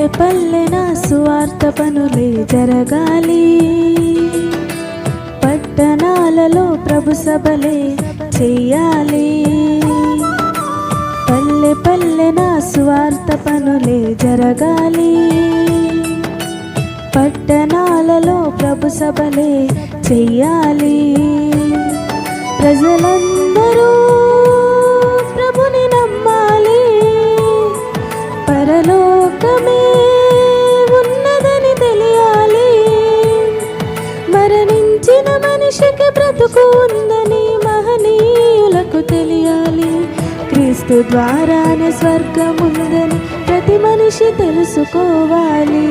పల్లె పల్లెన సువార్త పనులే జరగాలి, పట్టణాలలో ప్రభు సభలే చెయ్యాలి. పల్లె పల్లెన సువార్త పనులే జరగాలి, పట్టణాలలో ప్రభు సభలే చెయ్యాలి. ప్రజలందరూ ప్రభుని నమ్మాలి, పరలోకమే ఉన్నదని తెలియాలి. మరణించిన మనిషికి బ్రతుకు ఉందని మహనీయులకు తెలియాలి. క్రీస్తు ద్వారానే స్వర్గముందని ప్రతి మనిషి తెలుసుకోవాలి.